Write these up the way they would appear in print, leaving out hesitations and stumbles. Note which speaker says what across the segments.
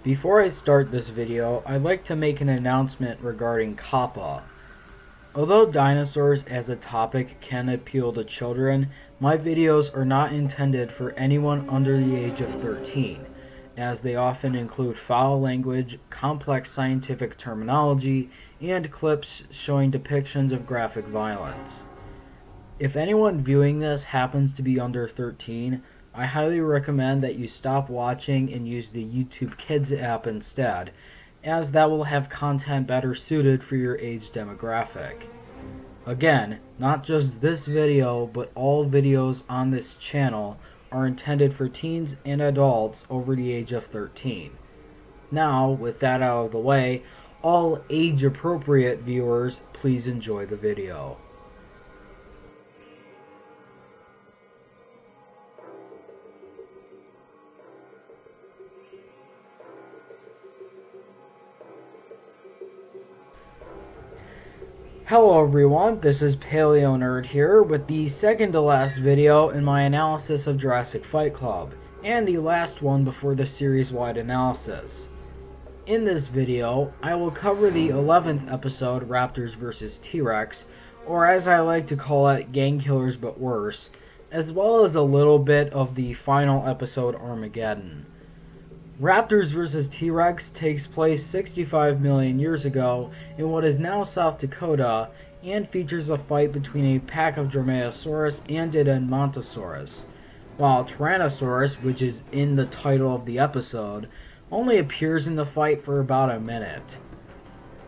Speaker 1: Before I start this video, I'd like to make an announcement regarding COPPA. Although dinosaurs as a topic can appeal to children, my videos are not intended for anyone under the age of 13, as they often include foul language, complex scientific terminology, and clips showing depictions of graphic violence. If anyone viewing this happens to be under 13, I highly recommend that you stop watching and use the YouTube Kids app instead, as that will have content better suited for your age demographic. Again, not just this video, but all videos on this channel are intended for teens and adults over the age of 13. Now, with that out of the way, all age-appropriate viewers, please enjoy the video. Hello everyone, this is Paleo Nerd here with the second to last video in my analysis of Jurassic Fight Club, and the last one before the series-wide analysis. In this video, I will cover the 11th episode, Raptors vs. T.rex, or as I like to call it, Gang Killers But Worse, as well as a little bit of the final episode, Armageddon. Raptors vs. T.rex takes place 65 million years ago in what is now South Dakota and features a fight between a pack of Dromaeosaurus and an Edmontosaurus, while Tyrannosaurus, which is in the title of the episode, only appears in the fight for about a minute.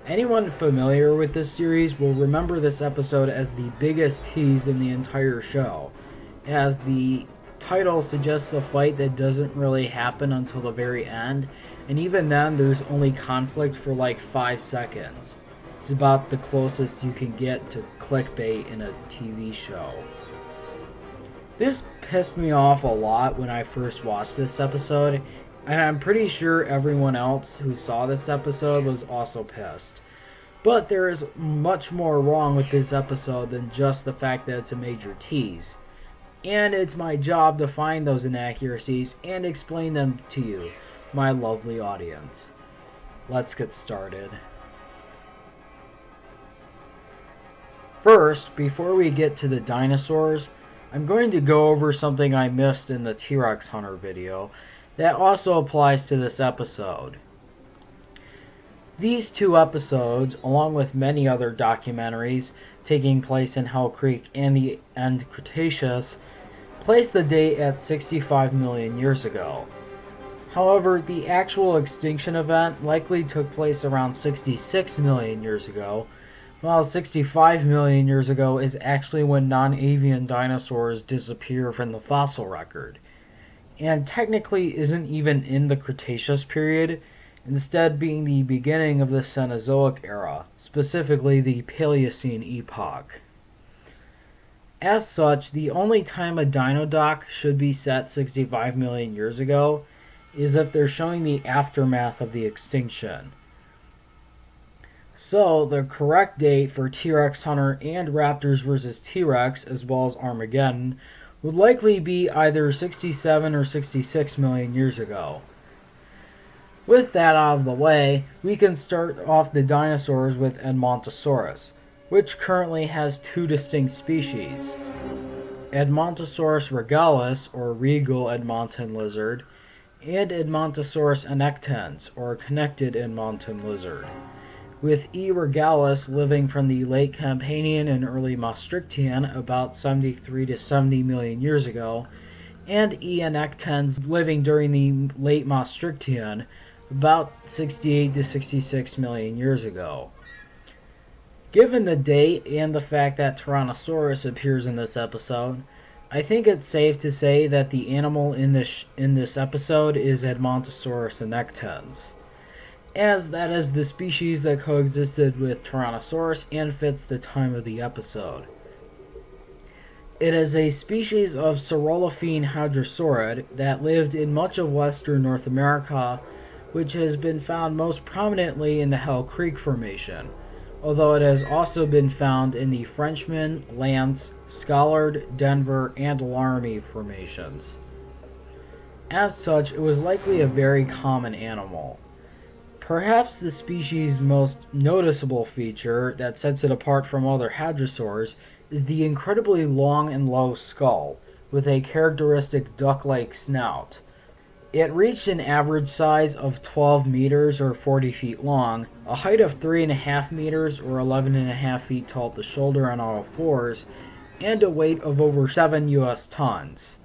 Speaker 1: Anyone familiar with this series will remember this episode as the biggest tease in the entire show, as the title suggests a fight that doesn't really happen until the very end, and even then there's only conflict for like 5 seconds. It's about the closest you can get to clickbait in a TV show. This pissed me off a lot when I first watched this episode, and I'm pretty sure everyone else who saw this episode was also pissed. But there is much more wrong with this episode than just the fact that it's a major tease. And it's my job to find those inaccuracies and explain them to you, my lovely audience. Let's get started. First, before we get to the dinosaurs, I'm going to go over something I missed in the T-Rex Hunter video that also applies to this episode. These two episodes, along with many other documentaries taking place in Hell Creek and the End Cretaceous, place the date at 65 million years ago. However, the actual extinction event likely took place around 66 million years ago, while 65 million years ago is actually when non-avian dinosaurs disappear from the fossil record, and technically isn't even in the Cretaceous period, instead being the beginning of the Cenozoic era, specifically the Paleocene epoch. As such, the only time a dino doc should be set 65 million years ago is if they're showing the aftermath of the extinction. So, the correct date for T-Rex Hunter and Raptors vs. T-Rex, as well as Armageddon, would likely be either 67 or 66 million years ago. With that out of the way, we can start off the dinosaurs with Edmontosaurus, which currently has two distinct species, Edmontosaurus regalis, or regal Edmonton lizard, and Edmontosaurus annectens, or connected Edmonton lizard, with E. regalis living from the late Campanian and early Maastrichtian about 73 to 70 million years ago, and E. annectens living during the late Maastrichtian about 68 to 66 million years ago. Given the date and the fact that Tyrannosaurus appears in this episode, I think it's safe to say that the animal in this episode is Edmontosaurus annectens, as that is the species that coexisted with Tyrannosaurus and fits the time of the episode. It is a species of saurolophine hadrosaurid that lived in much of western North America, which has been found most prominently in the Hell Creek Formation, although it has also been found in the Frenchman, Lance, Schollard, Denver, and Laramie formations. As such, it was likely a very common animal. Perhaps the species' most noticeable feature that sets it apart from other hadrosaurs is the incredibly long and low skull, with a characteristic duck-like snout. It reached an average size of 12 meters or 40 feet long, a height of 3.5 meters or 11.5 feet tall at the shoulder on all fours, and a weight of over 7 US tons.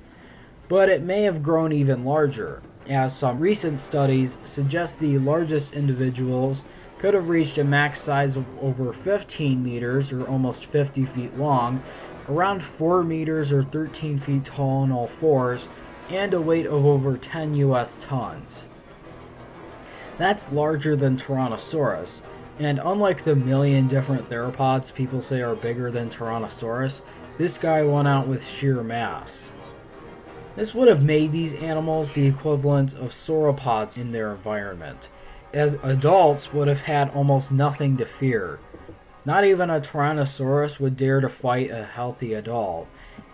Speaker 1: But it may have grown even larger, as some recent studies suggest the largest individuals could have reached a max size of over 15 meters or almost 50 feet long, around 4 meters or 13 feet tall on all fours, and a weight of over 10 US tons. That's larger than Tyrannosaurus, and unlike the million different theropods people say are bigger than Tyrannosaurus, this guy won out with sheer mass. This would have made these animals the equivalent of sauropods in their environment, as adults would have had almost nothing to fear. Not even a Tyrannosaurus would dare to fight a healthy adult,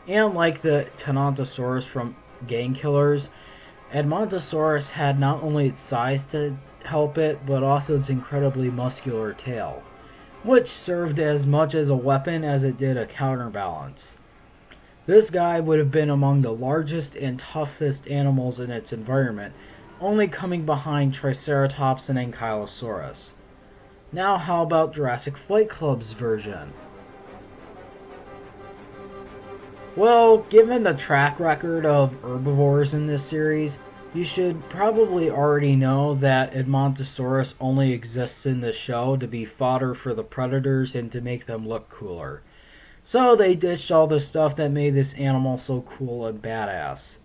Speaker 1: and like the Tenontosaurus from Gang Killers, Edmontosaurus had not only its size to help it, but also its incredibly muscular tail, which served as much as a weapon as it did a counterbalance. This guy would have been among the largest and toughest animals in its environment, only coming behind Triceratops and Ankylosaurus. Now how about Jurassic Fight Club's version? Well, given the track record of herbivores in this series, you should probably already know that Edmontosaurus only exists in the show to be fodder for the predators and to make them look cooler. So they ditched all the stuff that made this animal so cool and badass.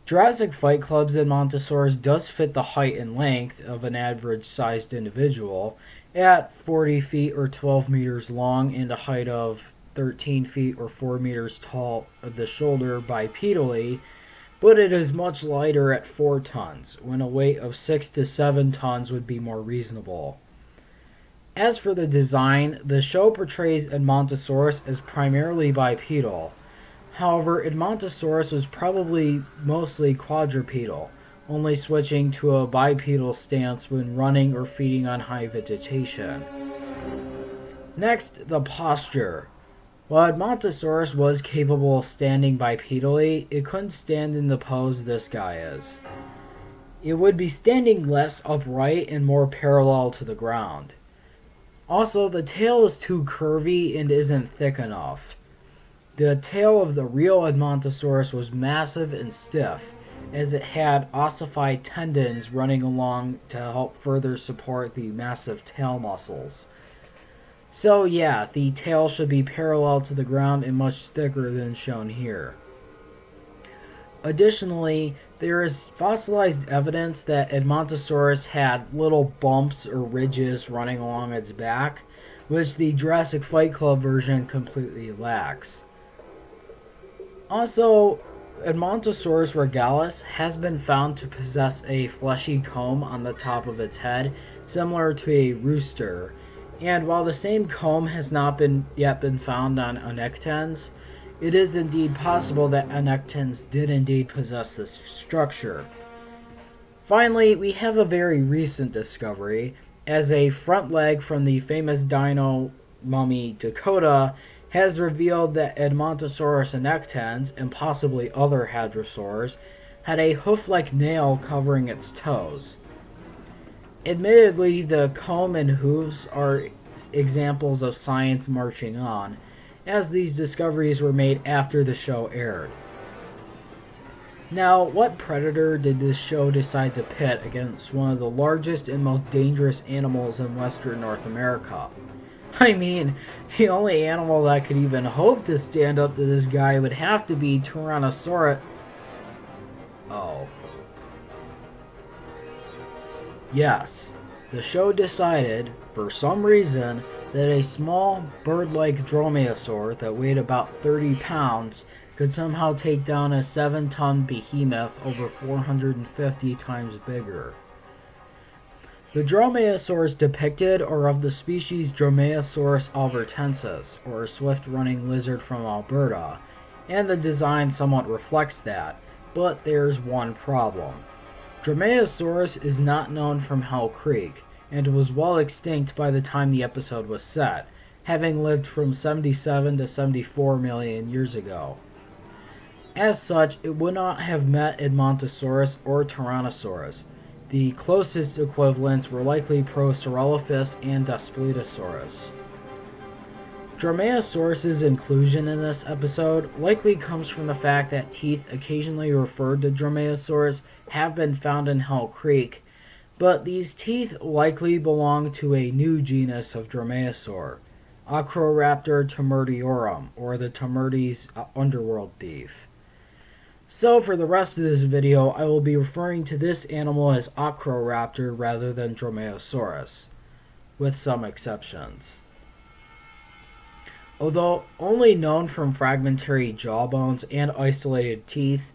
Speaker 1: Jurassic Fight Club's Edmontosaurus does fit the height and length of an average-sized individual at 40 feet or 12 meters long and a height of 13 feet or 4 meters tall at the shoulder bipedally, but it is much lighter at 4 tons, when a weight of 6 to 7 tons would be more reasonable. As for the design, the show portrays Edmontosaurus as primarily bipedal. However, Edmontosaurus was probably mostly quadrupedal, only switching to a bipedal stance when running or feeding on high vegetation. Next, the posture. While Edmontosaurus was capable of standing bipedally, it couldn't stand in the pose this guy is. It would be standing less upright and more parallel to the ground. Also, the tail is too curvy and isn't thick enough. The tail of the real Edmontosaurus was massive and stiff, as it had ossified tendons running along to help further support the massive tail muscles. So yeah, the tail should be parallel to the ground and much thicker than shown here. Additionally, there is fossilized evidence that Edmontosaurus had little bumps or ridges running along its back, which the Jurassic Fight Club version completely lacks. Also, Edmontosaurus regalis has been found to possess a fleshy comb on the top of its head, similar to a rooster. And while the same comb has not yet been found on annectens, it is indeed possible that annectens did indeed possess this structure. Finally, we have a very recent discovery, as a front leg from the famous dino mummy Dakota has revealed that Edmontosaurus annectens, and possibly other hadrosaurs, had a hoof-like nail covering its toes. Admittedly, the comb and hooves are examples of science marching on, as these discoveries were made after the show aired. Now, what predator did this show decide to pit against one of the largest and most dangerous animals in Western North America? I mean, the only animal that could even hope to stand up to this guy would have to be Tyrannosaurus. Oh. Yes, the show decided, for some reason, that a small bird-like dromaeosaur that weighed about 30 pounds could somehow take down a 7-ton behemoth over 450 times bigger. The dromaeosaurs depicted are of the species Dromaeosaurus albertensis, or a swift-running lizard from Alberta, and the design somewhat reflects that, but there's one problem. Dromaeosaurus is not known from Hell Creek, and was well extinct by the time the episode was set, having lived from 77 to 74 million years ago. As such, it would not have met Edmontosaurus or Tyrannosaurus. The closest equivalents were likely Prosaurolophus and Daspletosaurus. Dromaeosaurus's inclusion in this episode likely comes from the fact that teeth occasionally referred to Dromaeosaurus have been found in Hell Creek, but these teeth likely belong to a new genus of dromaeosaur, Acheroraptor temurtiorum, or the Temurtes underworld thief. So for the rest of this video, I will be referring to this animal as Acheroraptor rather than Dromaeosaurus, with some exceptions. Although only known from fragmentary jawbones and isolated teeth,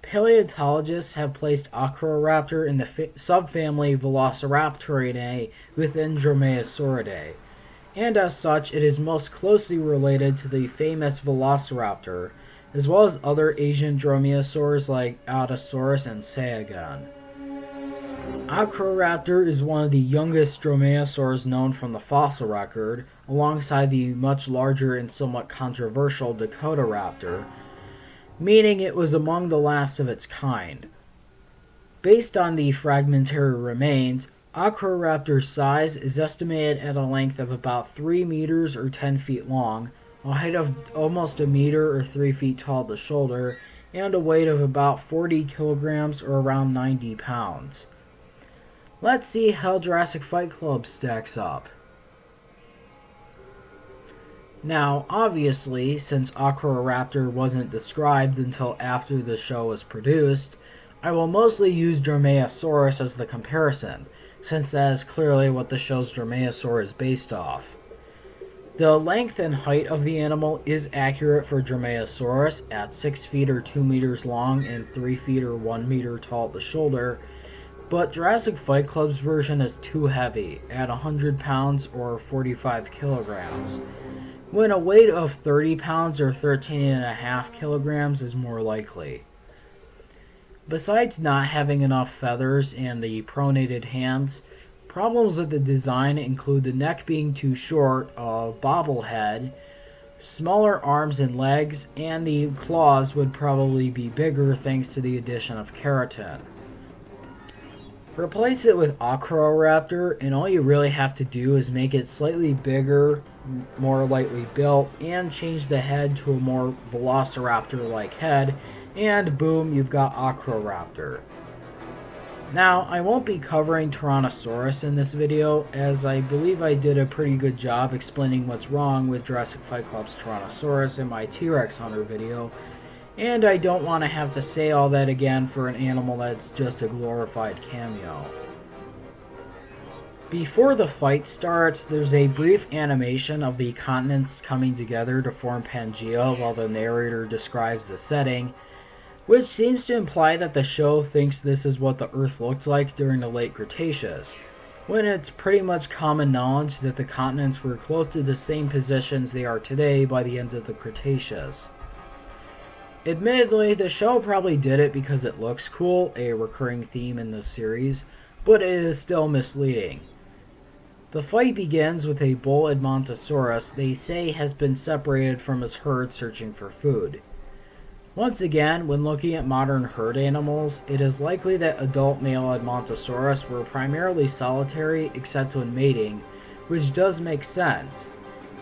Speaker 1: paleontologists have placed Acheroraptor in the subfamily Velociraptoridae within Dromaeosauridae, and as such it is most closely related to the famous Velociraptor, as well as other Asian dromaeosaurs like Allosaurus and Sayagon. Acheroraptor is one of the youngest dromaeosaurs known from the fossil record, alongside the much larger and somewhat controversial Dakotaraptor, meaning it was among the last of its kind. Based on the fragmentary remains, Acheroraptor's size is estimated at a length of about 3 meters or 10 feet long, a height of almost a meter or 3 feet tall at the shoulder, and a weight of about 40 kilograms or around 90 pounds. Let's see how Jurassic Fight Club stacks up. Now, obviously, since Acheroraptor wasn't described until after the show was produced, I will mostly use Dromaeosaurus as the comparison, since that is clearly what the show's Dromaeosaur is based off. The length and height of the animal is accurate for Dromaeosaurus at 6 feet or 2 meters long and 3 feet or 1 meter tall at the shoulder, but Jurassic Fight Club's version is too heavy, at 100 pounds or 45 kilograms, when a weight of 30 pounds or 13.5 kilograms is more likely. Besides not having enough feathers and the pronated hands, problems with the design include the neck being too short, a bobblehead, smaller arms and legs, and the claws would probably be bigger thanks to the addition of keratin. Replace it with Acheroraptor, and all you really have to do is make it slightly bigger, more lightly built, and change the head to a more Velociraptor-like head, and boom, you've got Acheroraptor. Now, I won't be covering Tyrannosaurus in this video, as I believe I did a pretty good job explaining what's wrong with Jurassic Fight Club's Tyrannosaurus in my T.rex hunter video, and I don't want to have to say all that again for an animal that's just a glorified cameo. Before the fight starts, there's a brief animation of the continents coming together to form Pangaea while the narrator describes the setting, which seems to imply that the show thinks this is what the Earth looked like during the late Cretaceous, when it's pretty much common knowledge that the continents were close to the same positions they are today by the end of the Cretaceous. Admittedly, the show probably did it because it looks cool, a recurring theme in this series, but it is still misleading. The fight begins with a bull Edmontosaurus they say has been separated from his herd searching for food. Once again, when looking at modern herd animals, it is likely that adult male Edmontosaurus were primarily solitary except when mating, which does make sense.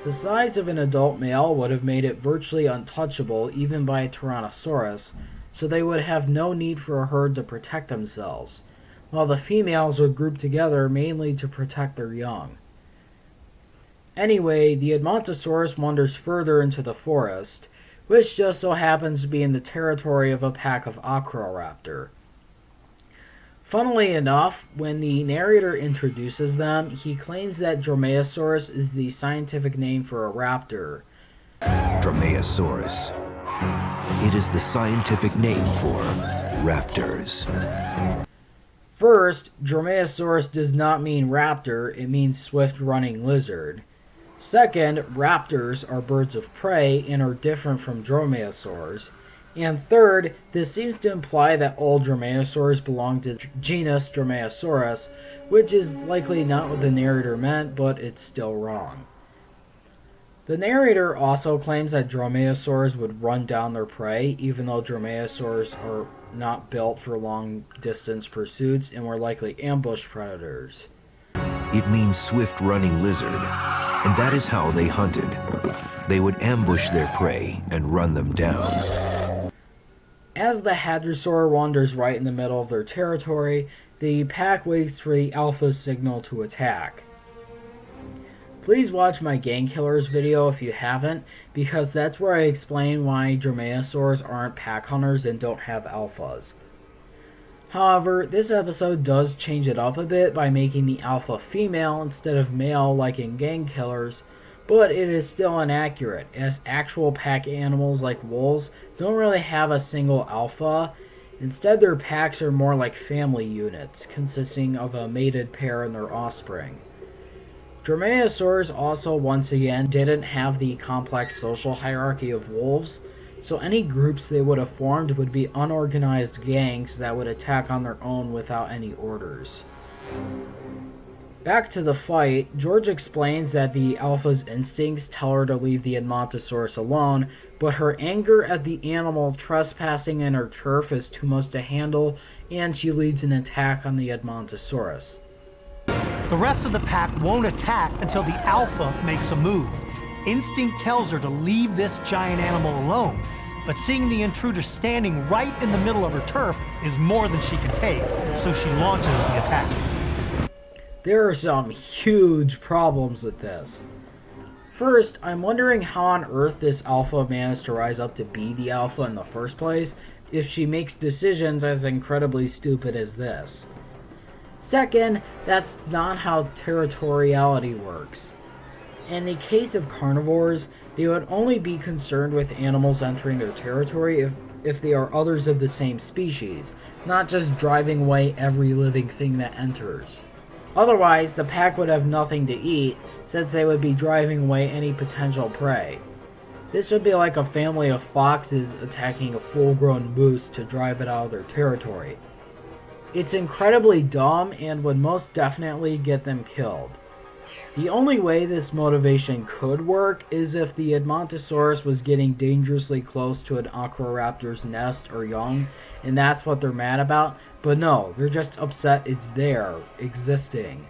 Speaker 1: The size of an adult male would have made it virtually untouchable even by a Tyrannosaurus, so they would have no need for a herd to protect themselves, while the females would group together mainly to protect their young. Anyway, the Edmontosaurus wanders further into the forest, which just so happens to be in the territory of a pack of Acheroraptor. Funnily enough, when the narrator introduces them, he claims that Dromaeosaurus is the scientific name for a raptor.
Speaker 2: Dromaeosaurus. It is the scientific name for raptors.
Speaker 1: First, Dromaeosaurus does not mean raptor, it means swift-running lizard. Second, raptors are birds of prey and are different from dromaeosaurs. And third, this seems to imply that all dromaeosaurs belong to genus Dromaeosaurus, which is likely not what the narrator meant, but it's still wrong. The narrator also claims that dromaeosaurs would run down their prey, even though dromaeosaurs are not built for long-distance pursuits and were likely ambush predators.
Speaker 2: It means swift-running lizard, and that is how they hunted. They would ambush their prey and run them down.
Speaker 1: As the hadrosaur wanders right in the middle of their territory, the pack waits for the alpha's signal to attack. Please watch my gang killers video if you haven't, because that's where I explain why dromaeosaurs aren't pack hunters and don't have alphas. However, this episode does change it up a bit by making the alpha female instead of male like in gang killers, but it is still inaccurate, as actual pack animals like wolves don't really have a single alpha. Instead, their packs are more like family units, consisting of a mated pair and their offspring. Dromaeosaurs also, once again, didn't have the complex social hierarchy of wolves, so any groups they would have formed would be unorganized gangs that would attack on their own without any orders. Back to the fight, George explains that the alpha's instincts tell her to leave the Edmontosaurus alone, but her anger at the animal trespassing in her turf is too much to handle, and she leads an attack on the Edmontosaurus.
Speaker 3: The rest of the pack won't attack until the alpha makes a move. Instinct tells her to leave this giant animal alone, but seeing the intruder standing right in the middle of her turf is more than she can take, so she launches the attack.
Speaker 1: There are some huge problems with this. First, I'm wondering how on earth this alpha managed to rise up to be the alpha in the first place if she makes decisions as incredibly stupid as this. Second, that's not how territoriality works. In the case of carnivores, they would only be concerned with animals entering their territory if they are others of the same species, not just driving away every living thing that enters. Otherwise, the pack would have nothing to eat, since they would be driving away any potential prey. This would be like a family of foxes attacking a full-grown moose to drive it out of their territory. It's incredibly dumb and would most definitely get them killed. The only way this motivation could work is if the Edmontosaurus was getting dangerously close to an Acheroraptor's nest or young, and that's what they're mad about, but no, they're just upset it's there, existing.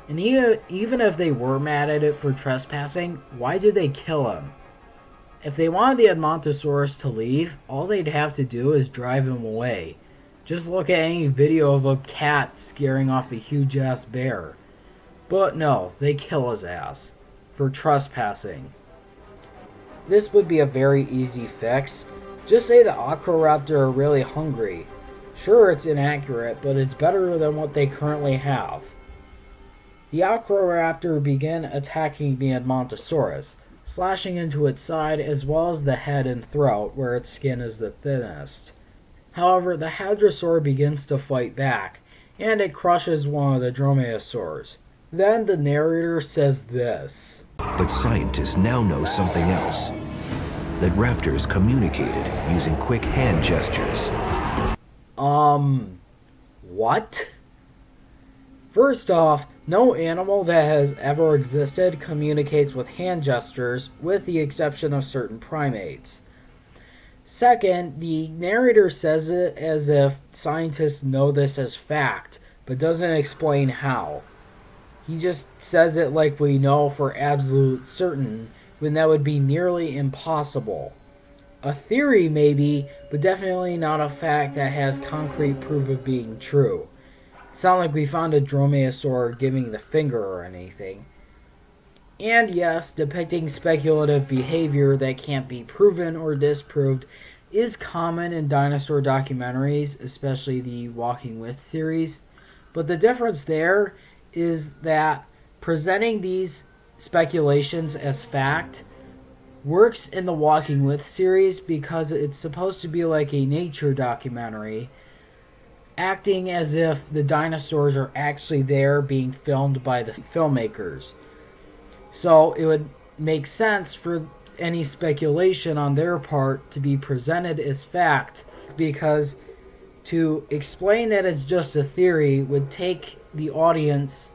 Speaker 1: And even if they were mad at it for trespassing, why did they kill him? If they wanted the Edmontosaurus to leave, all they'd have to do is drive him away. Just look at any video of a cat scaring off a huge-ass bear. But no, they kill his ass for trespassing. This would be a very easy fix. Just say the Acheroraptor are really hungry. Sure, it's inaccurate, but it's better than what they currently have. The Acheroraptor began attacking the Edmontosaurus, slashing into its side as well as the head and throat, where its skin is the thinnest. However, the hadrosaur begins to fight back, and it crushes one of the dromaeosaurs. Then the narrator says this.
Speaker 2: But scientists now know something else. That raptors communicated using quick hand gestures.
Speaker 1: What? First off, no animal that has ever existed communicates with hand gestures, with the exception of certain primates. Second, the narrator says it as if scientists know this as fact, but doesn't explain how. He just says it like we know for absolute certain, when that would be nearly impossible. A theory maybe, but definitely not a fact that has concrete proof of being true. It's not like we found a dromaeosaur giving the finger or anything. And yes, depicting speculative behavior that can't be proven or disproved is common in dinosaur documentaries, especially the Walking With series. But the difference there is that presenting these speculations as fact works in the Walking With series because it's supposed to be like a nature documentary, acting as if the dinosaurs are actually there being filmed by the filmmakers. So it would make sense for any speculation on their part to be presented as fact, because to explain that it's just a theory would take the audience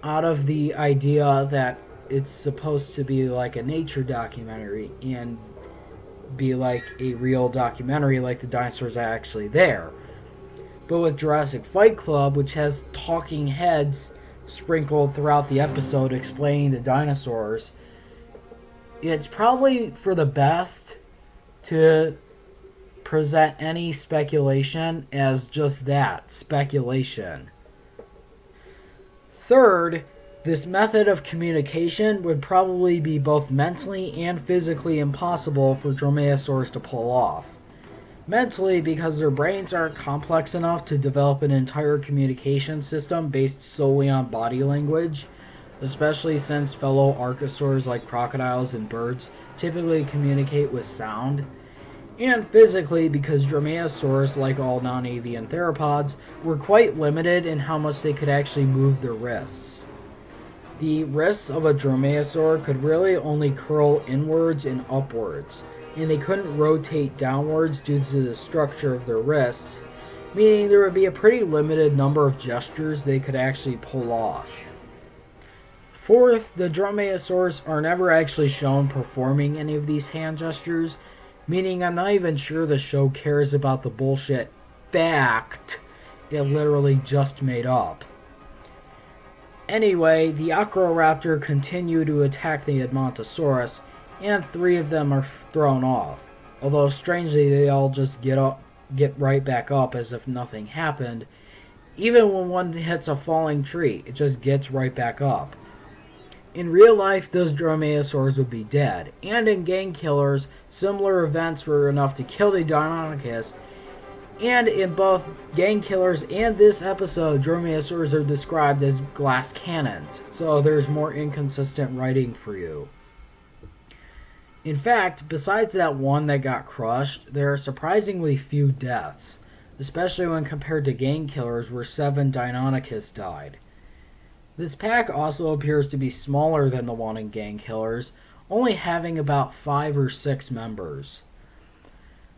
Speaker 1: out of the idea that it's supposed to be like a nature documentary and be like a real documentary, like the dinosaurs are actually there. But with Jurassic Fight Club, which has talking heads sprinkled throughout the episode explaining the dinosaurs, it's probably for the best to present any speculation as just that, speculation. Third, this method of communication would probably be both mentally and physically impossible for dromaeosaurs to pull off. Mentally, because their brains aren't complex enough to develop an entire communication system based solely on body language, especially since fellow archosaurs like crocodiles and birds typically communicate with sound. And physically, because dromaeosaurs, like all non-avian theropods, were quite limited in how much they could actually move their wrists. The wrists of a dromaeosaur could really only curl inwards and upwards, and they couldn't rotate downwards due to the structure of their wrists, meaning there would be a pretty limited number of gestures they could actually pull off. Fourth, the dromaeosaurs are never actually shown performing any of these hand gestures, meaning I'm not even sure the show cares about the bullshit fact it literally just made up. Anyway, the Acheroraptor continue to attack the Edmontosaurus, and 3 of them are thrown off. Although strangely, they all just get right back up as if nothing happened. Even when one hits a falling tree, it just gets right back up. In real life, those dromaeosaurs would be dead, and in Gang Killers, similar events were enough to kill the Deinonychus. And in both Gang Killers and this episode, dromaeosaurs are described as glass cannons, so there's more inconsistent writing for you. In fact, besides that one that got crushed, there are surprisingly few deaths, especially when compared to Gang Killers where 7 Deinonychus died. This pack also appears to be smaller than the one in Gang Killers, only having about 5 or 6 members.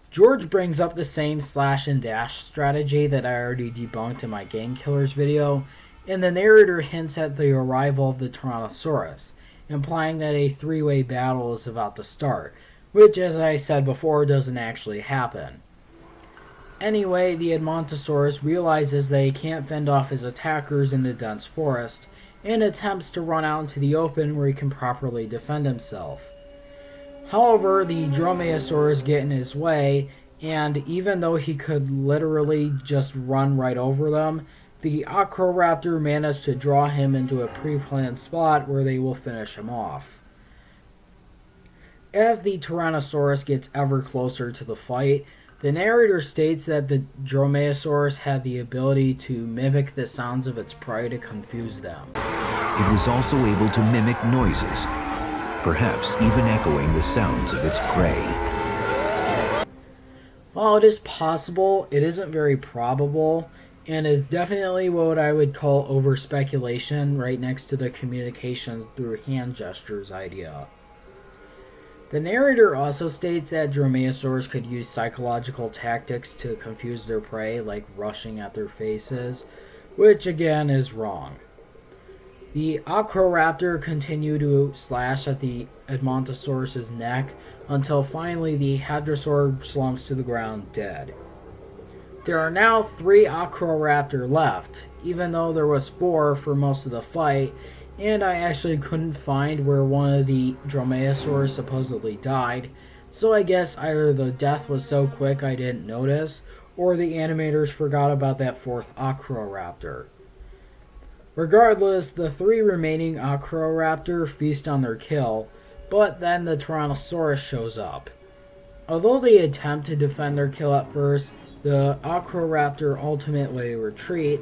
Speaker 1: George brings up the same slash and dash strategy that I already debunked in my Gang Killers video, and the narrator hints at the arrival of the Tyrannosaurus, implying that a 3-way battle is about to start, which, as I said before, doesn't actually happen. Anyway, the Edmontosaurus realizes that he can't fend off his attackers in the dense forest, and attempts to run out into the open where he can properly defend himself. However, the Dromaeosaurus get in his way, and even though he could literally just run right over them, the Acheroraptor managed to draw him into a pre-planned spot where they will finish him off. As the Tyrannosaurus gets ever closer to the fight, the narrator states that the Dromaeosaurus had the ability to mimic the sounds of its prey to confuse them.
Speaker 2: It was also able to mimic noises, perhaps even echoing the sounds of its prey.
Speaker 1: While it is possible, it isn't very probable, and is definitely what I would call over-speculation right next to the communication through hand gestures idea. The narrator also states that dromaeosaurs could use psychological tactics to confuse their prey, like rushing at their faces, which again is wrong. The Acheroraptor continued to slash at the Edmontosaurus' neck until finally the hadrosaur slumps to the ground dead. There are now 3 Acheroraptor left, even though there was 4 for most of the fight, and I actually couldn't find where one of the Dromaeosaurs supposedly died, so I guess either the death was so quick I didn't notice, or the animators forgot about that 4th Acheroraptor. Regardless, the 3 remaining Acheroraptor feast on their kill, but then the Tyrannosaurus shows up. Although they attempt to defend their kill at first, the Acheroraptor ultimately retreat,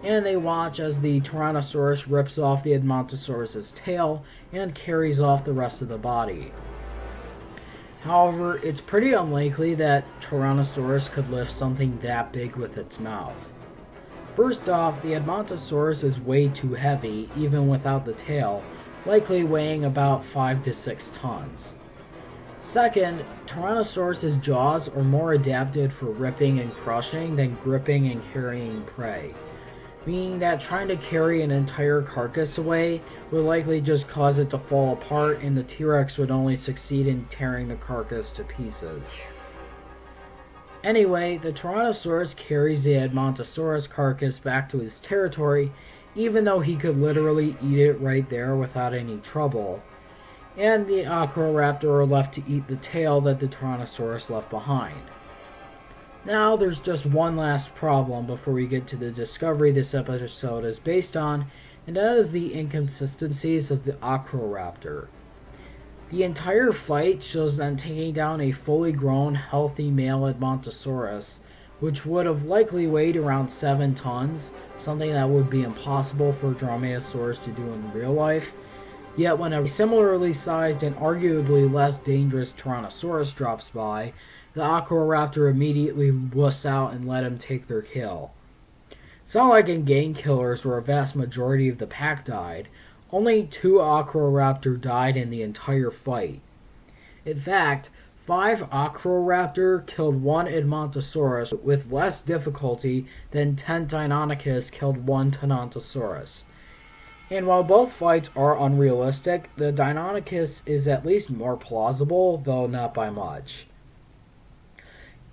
Speaker 1: and they watch as the Tyrannosaurus rips off the Edmontosaurus' tail and carries off the rest of the body. However, it's pretty unlikely that Tyrannosaurus could lift something that big with its mouth. First off, the Edmontosaurus is way too heavy, even without the tail, likely weighing about 5 to 6 tons. Second, Tyrannosaurus' jaws are more adapted for ripping and crushing than gripping and carrying prey, meaning that trying to carry an entire carcass away would likely just cause it to fall apart, and the T-Rex would only succeed in tearing the carcass to pieces. Anyway, the Tyrannosaurus carries the Edmontosaurus carcass back to his territory, even though he could literally eat it right there without any trouble. And the Acheroraptor are left to eat the tail that the Tyrannosaurus left behind. Now, there's just one last problem before we get to the discovery this episode is based on, and that is the inconsistencies of the Acheroraptor. The entire fight shows them taking down a fully grown, healthy male Edmontosaurus, which would have likely weighed around 7 tons, something that would be impossible for Dromaeosaurus to do in real life. Yet when a similarly sized and arguably less dangerous Tyrannosaurus drops by, the Acheroraptor immediately wusses out and let him take their kill. It's not like in Game Killers where a vast majority of the pack died. Only 2 Acheroraptor died in the entire fight. In fact, 5 Acheroraptor killed 1 Edmontosaurus with less difficulty than 10 Deinonychus killed 1 Tenontosaurus. And while both fights are unrealistic, the Deinonychus is at least more plausible, though not by much.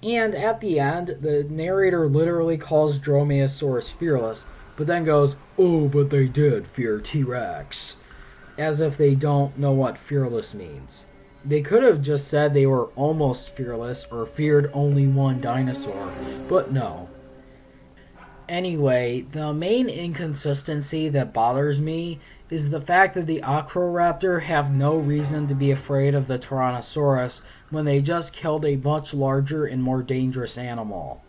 Speaker 1: And at the end, the narrator literally calls Dromaeosaurus fearless, but then goes, "Oh, but they did fear T.rex," as if they don't know what fearless means. They could have just said they were almost fearless or feared only one dinosaur, but no. Anyway, the main inconsistency that bothers me is the fact that the Acheroraptor have no reason to be afraid of the Tyrannosaurus when they just killed a much larger and more dangerous animal.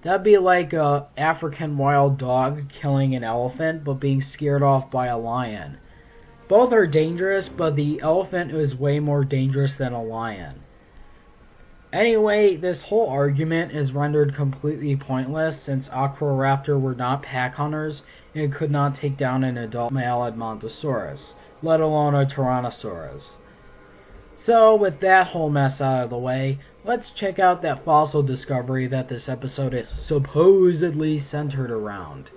Speaker 1: That'd be like a African wild dog killing an elephant but being scared off by a lion. Both are dangerous, but the elephant is way more dangerous than a lion. Anyway, this whole argument is rendered completely pointless since Acheroraptor were not pack hunters and could not take down an adult male Edmontosaurus, let alone a Tyrannosaurus. So, with that whole mess out of the way, let's check out that fossil discovery that this episode is supposedly centered around.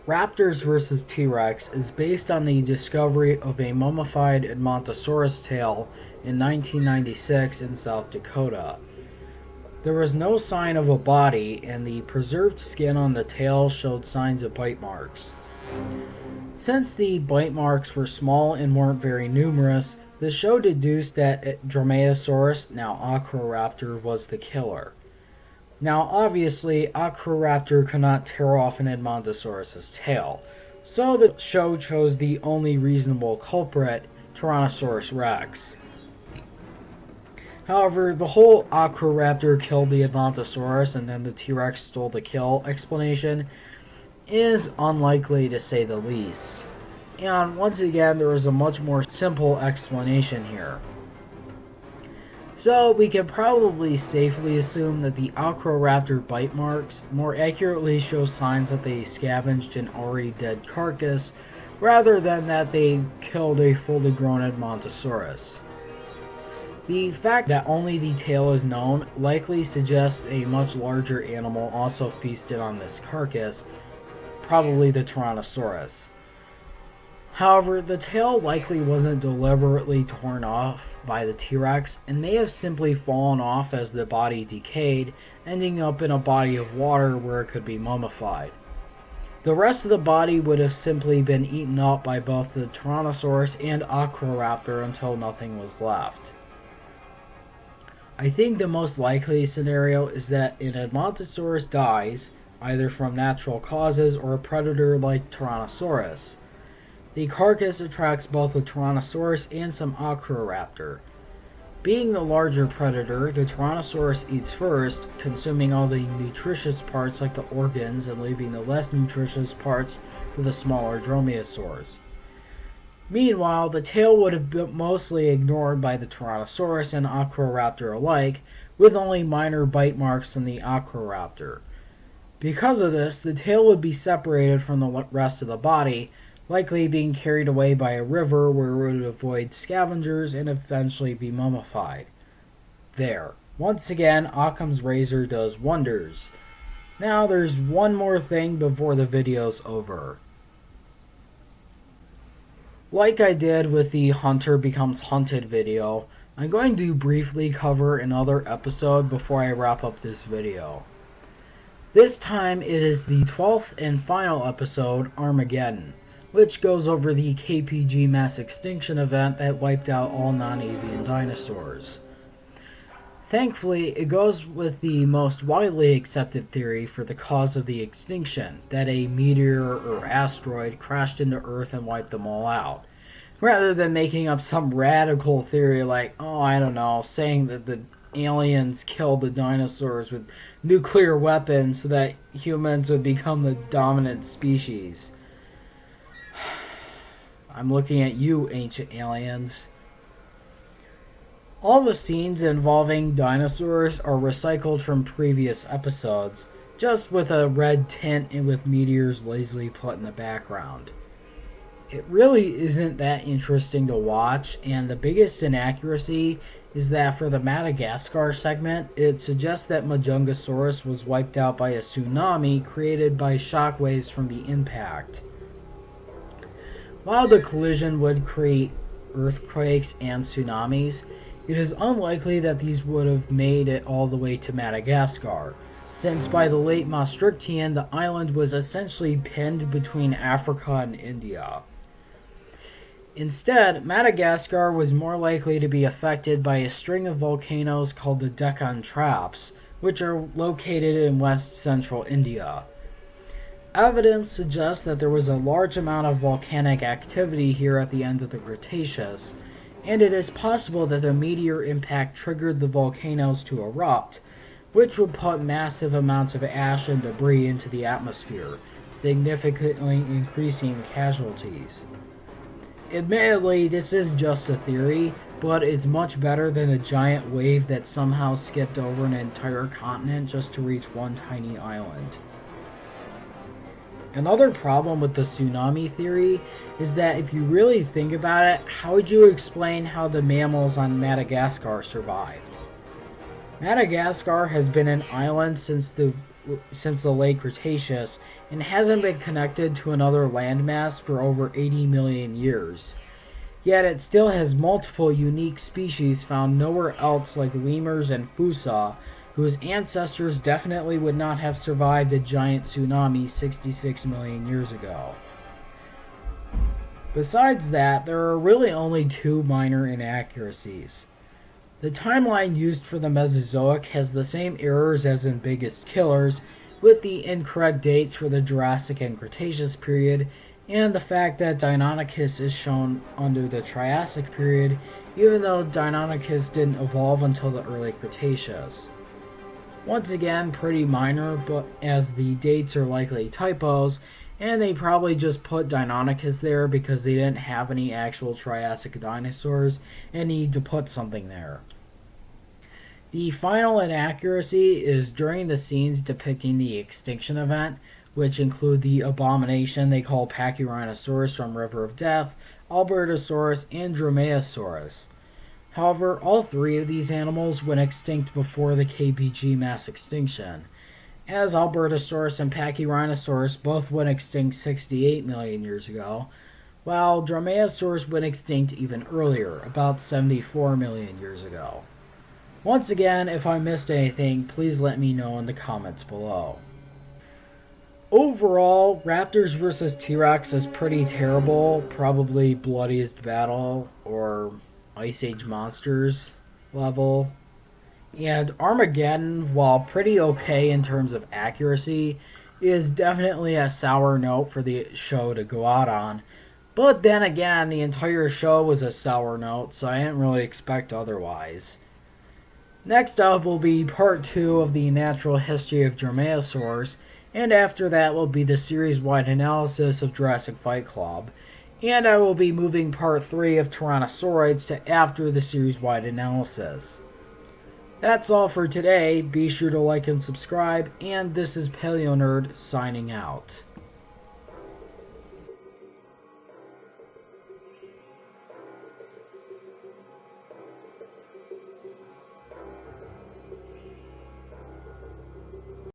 Speaker 1: Raptors vs. T.rex is based on the discovery of a mummified Edmontosaurus tail in 1996 in South Dakota. There was no sign of a body, and the preserved skin on the tail showed signs of bite marks. Since the bite marks were small and weren't very numerous, the show deduced that Dromaeosaurus, now Acheroraptor, was the killer. Now, obviously, Acheroraptor could not tear off an Edmontosaurus' tail, so the show chose the only reasonable culprit, Tyrannosaurus rex. However, the whole Acheroraptor killed the Edmontosaurus and then the T-Rex stole the kill explanation is unlikely to say the least. And once again, there is a much more simple explanation here. So, we can probably safely assume that the Acheroraptor bite marks more accurately show signs that they scavenged an already dead carcass, rather than that they killed a fully grown Edmontosaurus. The fact that only the tail is known likely suggests a much larger animal also feasted on this carcass, probably the Tyrannosaurus. However, the tail likely wasn't deliberately torn off by the T-Rex and may have simply fallen off as the body decayed, ending up in a body of water where it could be mummified. The rest of the body would have simply been eaten up by both the Tyrannosaurus and Acheroraptor until nothing was left. I think the most likely scenario is that an Edmontosaurus dies, either from natural causes or a predator like Tyrannosaurus. The carcass attracts both the Tyrannosaurus and some Acheroraptor. Being the larger predator, the Tyrannosaurus eats first, consuming all the nutritious parts like the organs and leaving the less nutritious parts for the smaller dromaeosaurs. Meanwhile, the tail would have been mostly ignored by the Tyrannosaurus and Acheroraptor alike, with only minor bite marks on the Acheroraptor. Because of this, the tail would be separated from the rest of the body, likely being carried away by a river where it would avoid scavengers and eventually be mummified. There. Once again, Occam's razor does wonders. Now there's one more thing before the video's over. Like I did with the Hunter Becomes Hunted video, I'm going to briefly cover another episode before I wrap up this video. This time it is the 12th and final episode, Armageddon, which goes over the KPG mass extinction event that wiped out all non-avian dinosaurs. Thankfully, it goes with the most widely accepted theory for the cause of the extinction, that a meteor or asteroid crashed into Earth and wiped them all out, rather than making up some radical theory like, saying that the aliens killed the dinosaurs with nuclear weapons so that humans would become the dominant species. I'm looking at you, ancient aliens. All the scenes involving dinosaurs are recycled from previous episodes, just with a red tint and with meteors lazily put in the background. It really isn't that interesting to watch, and the biggest inaccuracy is that for the Madagascar segment, it suggests that Madagascar was wiped out by a tsunami created by shockwaves from the impact. While the collision would create earthquakes and tsunamis, it is unlikely that these would have made it all the way to Madagascar, since by the late Maastrichtian the island was essentially pinned between Africa and India. Instead, Madagascar was more likely to be affected by a string of volcanoes called the Deccan Traps, which are located in west-central India. Evidence suggests that there was a large amount of volcanic activity here at the end of the Cretaceous, and it is possible that the meteor impact triggered the volcanoes to erupt, which would put massive amounts of ash and debris into the atmosphere, significantly increasing casualties. Admittedly, this is just a theory, but it's much better than a giant wave that somehow skipped over an entire continent just to reach one tiny island. Another problem with the tsunami theory is that if you really think about it, how would you explain how the mammals on Madagascar survived? Madagascar has been an island since the late Cretaceous and hasn't been connected to another landmass for over 80 million years. Yet it still has multiple unique species found nowhere else, like lemurs and fossa, whose ancestors definitely would not have survived a giant tsunami 66 million years ago. Besides that, there are really only two minor inaccuracies. The timeline used for the Mesozoic has the same errors as in Biggest Killers, with the incorrect dates for the Jurassic and Cretaceous period, and the fact that Deinonychus is shown under the Triassic period, even though Deinonychus didn't evolve until the early Cretaceous. Once again, pretty minor, but as the dates are likely typos, and they probably just put Deinonychus there because they didn't have any actual Triassic dinosaurs and need to put something there. The final inaccuracy is during the scenes depicting the extinction event, which include the abomination they call Pachyrhinosaurus from River of Death, Albertosaurus, and Dromaeosaurus. However, all three of these animals went extinct before the KPG mass extinction, as Albertosaurus and Pachyrhinosaurus both went extinct 68 million years ago, while Dromaeosaurus went extinct even earlier, about 74 million years ago. Once again, if I missed anything, please let me know in the comments below. Overall, Raptors vs. T.rex is pretty terrible, probably bloodiest battle, or Ice Age Monsters level. And Armageddon, while pretty okay in terms of accuracy, is definitely a sour note for the show to go out on. But then again, the entire show was a sour note, so I didn't really expect otherwise. Next up will be part 2 of the Natural History of Dromaeosauridae, and after that will be the series-wide analysis of Jurassic Fight Club, and I will be moving part 3 of Tyrannosaurids to after the series-wide analysis. That's all for today. Be sure to like and subscribe, and this is Paleo Nerd signing out.